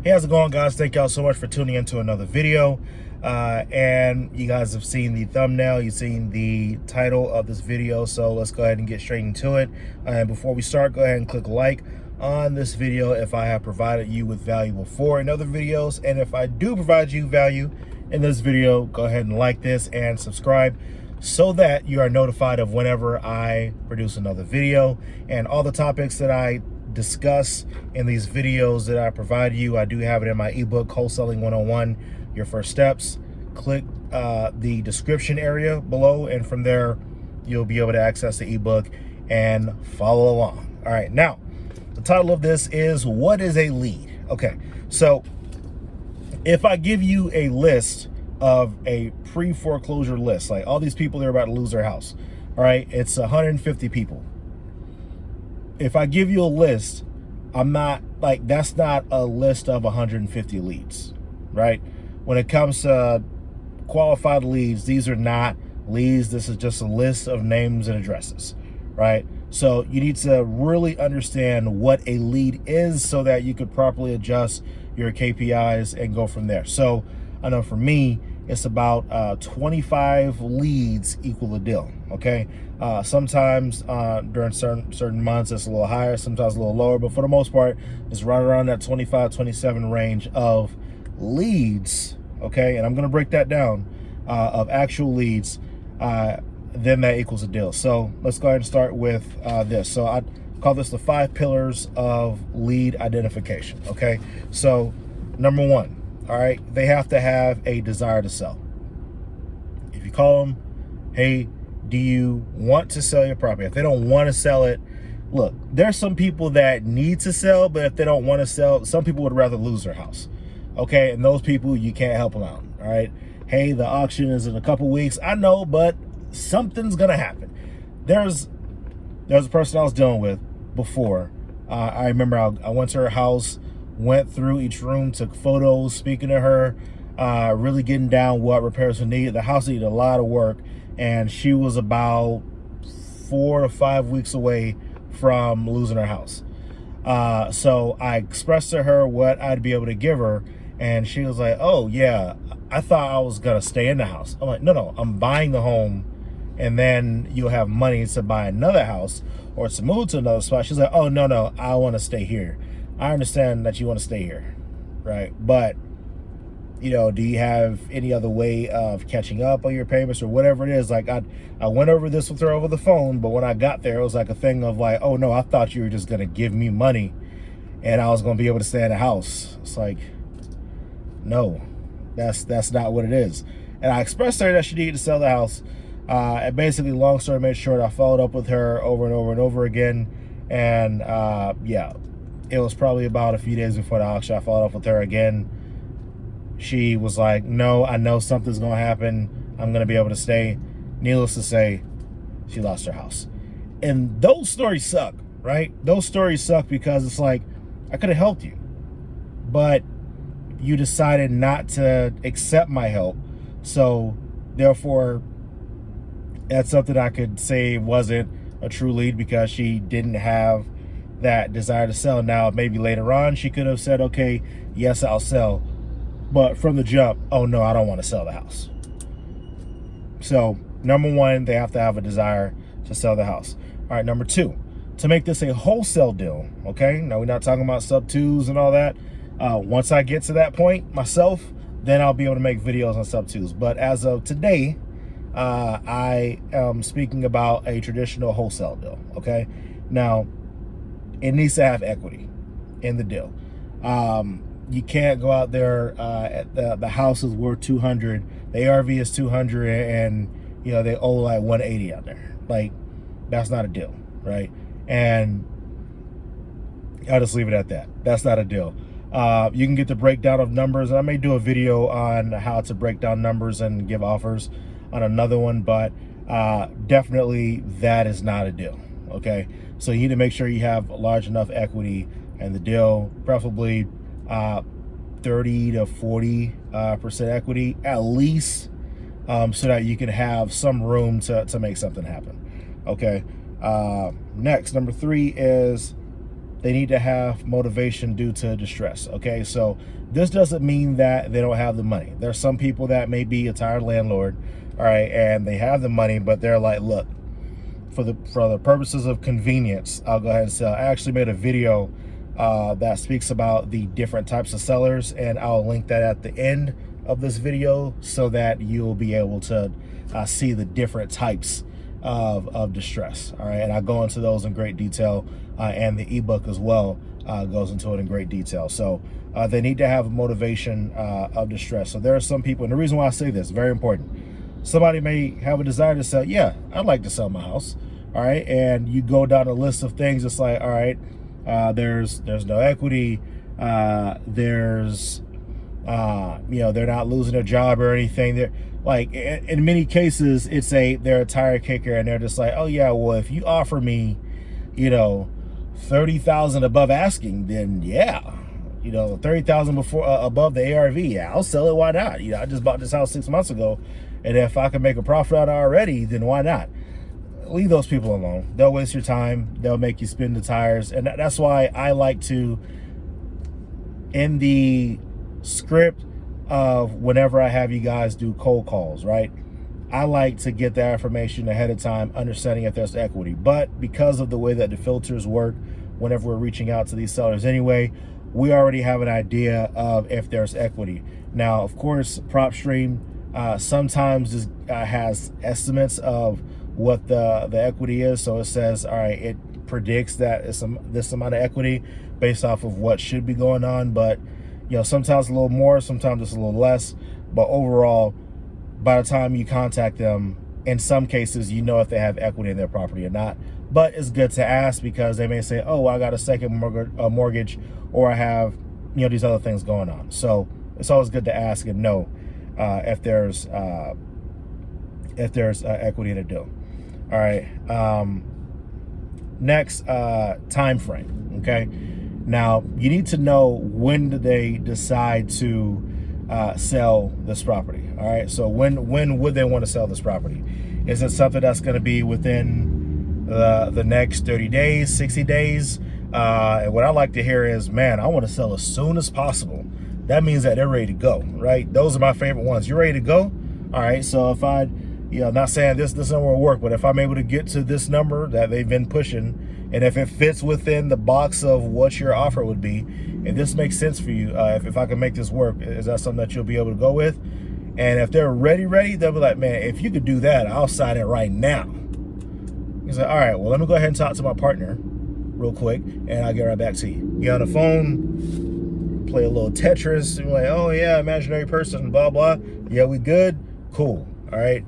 Hey, how's it going, guys? Thank y'all so much for tuning into another video. And you guys have seen the thumbnail, you've seen the title of this video, so let's go ahead and get straight into it. And before we start, go ahead and click like on this video if I have provided you with value before in other videos. And if I do provide you value in this video, go ahead and like this and subscribe so that you are notified of whenever I produce another video. And all the topics that I discuss in these videos that I provide you, I do have it in my ebook, Wholesaling 101, Your First Steps. Click the description area below, and from there, you'll be able to access the ebook and follow along. All right, now, the title of this is, what is a lead? Okay, so if I give you a list of a pre-foreclosure list, like all these people that are about to lose their house, all right, it's 150 people. If I give you a list, I'm not like, that's not a list of 150 leads, right? When it comes to qualified leads, these are not leads. This is just a list of names and addresses, right? So you need to really understand what a lead is so that you could properly adjust your KPIs and go from there. So I know for me, it's about 25 leads equal a deal, okay? Sometimes during certain months, it's a little higher, sometimes a little lower, but for the most part, it's right around that 25, 27 range of leads, okay? And I'm gonna break that down of actual leads, then that equals a deal. So let's go ahead and start with this. So I call this the 5 pillars of lead identification, okay? So number one, all right, they have to have a desire to sell. If you call them, hey, do you want to sell your property? If they don't want to sell it, look, there's some people that need to sell, but if they don't want to sell, some people would rather lose their house, okay? And those people, you can't help them out, all right? Hey, the auction is in a couple weeks. I know, but something's gonna happen. There's a person I was dealing with before. I remember I went to her house, went through each room, took photos, speaking to her, really getting down what repairs were needed. The house needed a lot of work, and she was about 4 to 5 weeks away from losing her house. So I expressed to her what I'd be able to give her, and she was like, oh yeah, I thought I was gonna stay in the house. I'm like, no, I'm buying the home, and then you'll have money to buy another house or to move to another spot. She's like, oh no, I want to stay here. I understand that you want to stay here, right? But, you know, do you have any other way of catching up on your payments or whatever it is? Like, I went over this with her over the phone, but when I got there, it was like a thing of like, oh no, I thought you were just going to give me money and I was going to be able to stay in the house. It's like, no, that's not what it is. And I expressed to her that she needed to sell the house. And basically, long story made short, I followed up with her over and over and over again. And yeah, it was probably about a few days before the auction. I followed up with her again. She was like, no, I know something's going to happen. I'm going to be able to stay. Needless to say, she lost her house. And those stories suck, right? Those stories suck because it's like, I could have helped you, but you decided not to accept my help. So therefore, that's something I could say wasn't a true lead because she didn't have that desire to sell. Now, maybe later on, she could have said, okay, yes, I'll sell. But from the jump, oh no, I don't want to sell the house. So number one, they have to have a desire to sell the house. All right, number two, to make this a wholesale deal, okay? Now, we're not talking about sub twos and all that. Once I get to that point myself, then I'll be able to make videos on sub twos. But as of today, I am speaking about a traditional wholesale deal, okay? Now, it needs to have equity in the deal. You can't go out there, the house is worth 200, the ARV is 200, and you know, they owe like 180 out there. Like, that's not a deal, right? And I'll just leave it at that. That's not a deal. You can get the breakdown of numbers, and I may do a video on how to break down numbers and give offers on another one, but definitely that is not a deal, okay? So you need to make sure you have large enough equity in the deal, preferably 30 to 40% equity at least, so that you can have some room to make something happen, okay? Next, number 3 is they need to have motivation due to distress. Okay, so this doesn't mean that they don't have the money. There's some people that may be a tired landlord, all right, and they have the money, but they're like, look, for the purposes of convenience, I'll go ahead and sell. I actually made a video that speaks about the different types of sellers, and I'll link that at the end of this video so that you'll be able to see the different types of distress. All right, and I go into those in great detail, and the ebook as well goes into it in great detail. So they need to have a motivation of distress. So there are some people, and the reason why I say this, very important. Somebody may have a desire to sell. Yeah, I'd like to sell my house. All right, and you go down a list of things. It's like, all right, there's no equity. There's they're not losing their job or anything. They're like, in many cases, they're a tire kicker, and they're just like, oh yeah, well, if you offer me, 30,000 above asking, then yeah, 30,000 before above the ARV, yeah, I'll sell it. Why not? I just bought this house 6 months ago, and if I can make a profit on it already, then why not? Leave those people alone. They'll waste your time. They'll make you spin the tires, and that's why I like to, in the script of whenever I have you guys do cold calls, right, I like to get that information ahead of time, understanding if there's equity. But because of the way that the filters work, whenever we're reaching out to these sellers anyway, we already have an idea of if there's equity. Now, of course, PropStream sometimes just has estimates of what the equity is. So it says, all right, it predicts that it's this amount of equity based off of what should be going on. But sometimes a little more, sometimes it's a little less. But overall, by the time you contact them, in some cases, if they have equity in their property or not. But it's good to ask, because they may say, oh, I got a second mortgage, or I have, these other things going on. So it's always good to ask and know if there's equity in the deal. All right. Next, time frame. Okay. Now you need to know, when do they decide to sell this property? All right. So when would they want to sell this property? Is it something that's going to be within the next 30 days, 60 days? And what I like to hear is, man, I want to sell as soon as possible. That means that they're ready to go, right? Those are my favorite ones. You're ready to go? All right. So if I, not saying this number will work, but if I'm able to get to this number that they've been pushing, and if it fits within the box of what your offer would be, and this makes sense for you, if I can make this work, is that something that you'll be able to go with? And if they're ready, they'll be like, man, if you could do that, I'll sign it right now. He's like, all right, well, let me go ahead and talk to my partner real quick, and I'll get right back to you. Get on the phone, play a little Tetris, and be like, oh yeah, imaginary person, blah, blah. Yeah, we good? Cool. All right.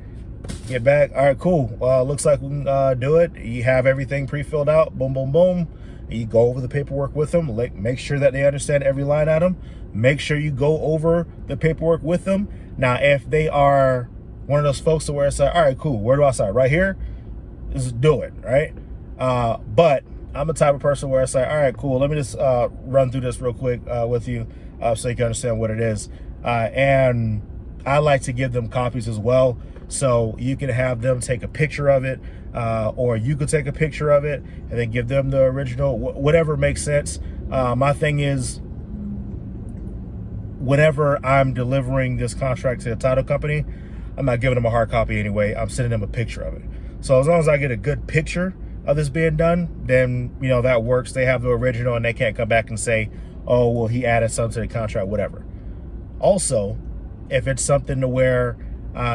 Get back. All right, cool. Looks like we can do it. You have everything pre-filled out. Boom, boom, boom. You go over the paperwork with them. Make sure that they understand every line item. Make sure you go over the paperwork with them. Now, if they are one of those folks where it's like, all right, cool, where do I start? Right here? Just do it, right? But I'm the type of person where it's like, all right, cool, let me just run through this real quick with you so you can understand what it is. And I like to give them copies as well, so you can have them take a picture of it, or you could take a picture of it and then give them the original, whatever makes sense. My thing is, whenever I'm delivering this contract to the title company, I'm not giving them a hard copy anyway. I'm sending them a picture of it. So as long as I get a good picture of this being done, then that works. They have the original, and they can't come back and say, oh, well, he added something to the contract, whatever. Also, if it's something to where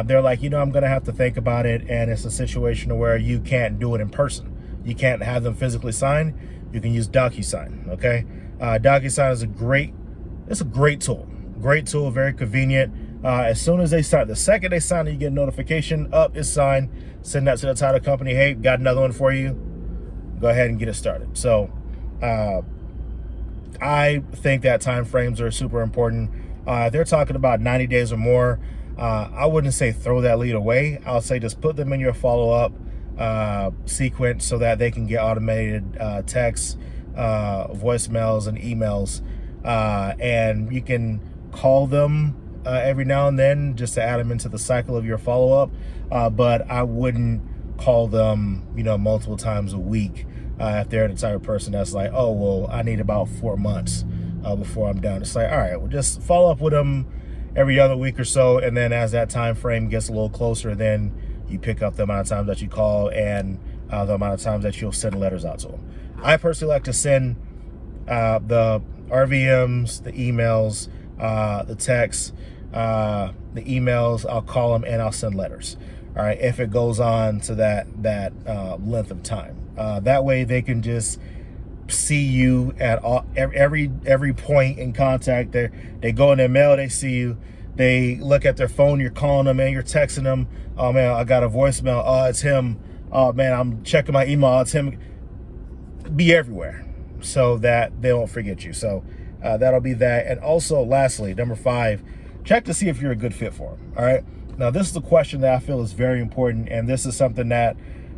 they're like, I'm going to have to think about it, and it's a situation where you can't do it in person, you can't have them physically sign, you can use DocuSign, okay? DocuSign is a great tool. Great tool, very convenient. As soon as they sign, the second they sign it, you get a notification, up, it's signed, send that to the title company, hey, got another one for you, go ahead and get it started. So I think that time frames are super important. They're talking about 90 days or more. I wouldn't say throw that lead away. I'll say just put them in your follow-up sequence so that they can get automated texts, voicemails, and emails. And you can call them every now and then just to add them into the cycle of your follow-up. But I wouldn't call them, multiple times a week if they're the type of person that's like, oh, well, I need about 4 months before I'm done. It's like, all right, well, just follow up with them every other week or so, and then as that time frame gets a little closer, then you pick up the amount of times that you call and the amount of times that you'll send letters out to them. I personally like to send the RVMs, the emails, the texts, the emails. I'll call them and I'll send letters. All right, if it goes on to that length of time, that way they can just see you at every point in contact. They go in their mail, they see you. They look at their phone, you're calling them, man, you're texting them. Oh man, I got a voicemail. Oh, it's him. Oh man, I'm checking my email. It's him. Be everywhere so that they don't forget you. So that'll be that. And also, lastly, number 5, check to see if you're a good fit for them. All right. Now, this is the question that I feel is very important, and this is something that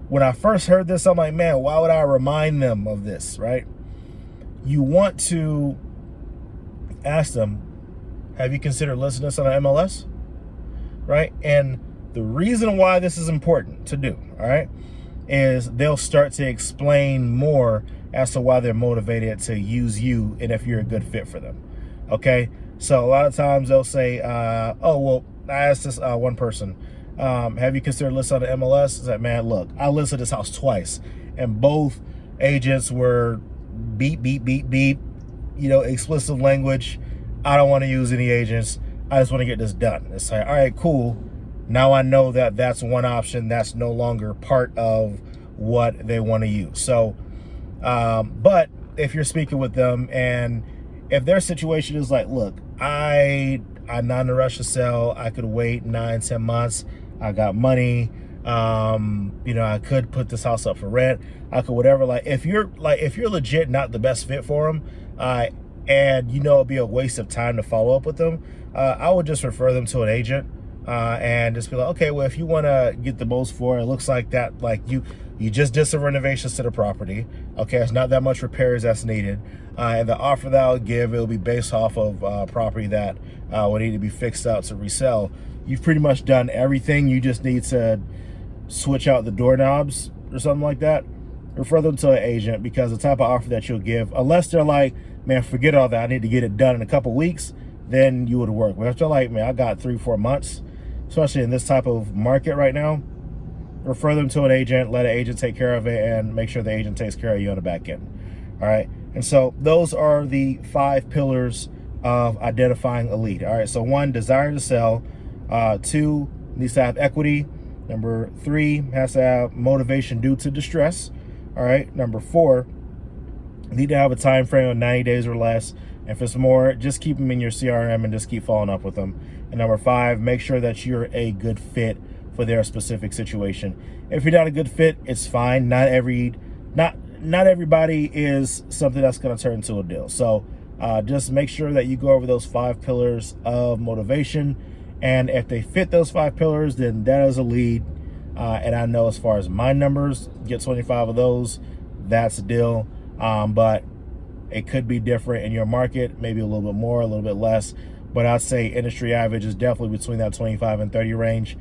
when I first heard this, I'm like, man, why would I remind them of this, right? You want to ask them, have you considered listing this on an MLS, right? And the reason why this is important to do, all right, is they'll start to explain more as to why they're motivated to use you and if you're a good fit for them, okay? So a lot of times they'll say, oh, well, I asked this one person, have you considered listing on the MLS? I said, man, look, I listed this house twice, and both agents were beep, beep, beep, beep, you know, explicit language. I don't want to use any agents. I just want to get this done. It's like, all right, cool. Now I know that that's one option that's no longer part of what they want to use. So, but if you're speaking with them and if their situation is like, look, I'm not in a rush to sell. I could wait 9-10 months. I got money. You know, I could put this house up for rent. I could whatever. Like if you're legit not the best fit for them, and you know it'd be a waste of time to follow up with them, I would just refer them to an agent and just be like, okay, well, if you want to get the most for it, looks like that, like you just did some renovations to the property. Okay, it's not that much repairs that's needed, and the offer that I'll give, it'll be based off of property that would need to be fixed up to resell. You've pretty much done everything. You just need to switch out the doorknobs or something like that. Refer them to an agent, because the type of offer that you'll give, unless they're like, man, forget all that, I need to get it done in a couple weeks, then you would work. But if they're like, man, I got 3-4 months, especially in this type of market right now, refer them to an agent, let an agent take care of it, and make sure the agent takes care of you on the back end. All right. And so those are the 5 pillars of identifying a lead. All right. So 1, desire to sell. 2, needs to have equity. Number 3, has to have motivation due to distress. All right. Number 4, need to have a time frame of 90 days or less. If it's more, just keep them in your CRM and just keep following up with them. And number 5, make sure that you're a good fit for their specific situation. If you're not a good fit, it's fine. Not everybody is something that's going to turn into a deal. So just make sure that you go over those 5 pillars of motivation. And if they fit those 5 pillars, then that is a lead. And I know as far as my numbers, get 25 of those, that's a deal. But it could be different in your market, maybe a little bit more, a little bit less. But I'd say industry average is definitely between that 25 and 30 range.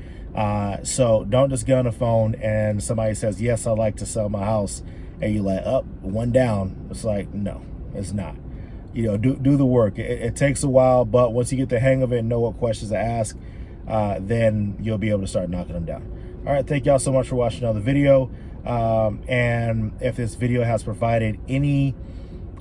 So don't just get on the phone and somebody says, yes, I'd like to sell my house, and you're like, up, one down. It's like, no, it's not. You know, do the work. It takes a while, but once you get the hang of it and know what questions to ask, then you'll be able to start knocking them down. All right, thank y'all so much for watching another video. And if this video has provided any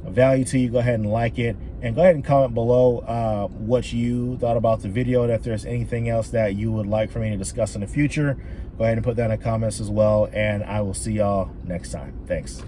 value to you, go ahead and like it, and go ahead and comment below what you thought about the video, and if there's anything else that you would like for me to discuss in the future, go ahead and put that in the comments as well, and I will see y'all next time. Thanks.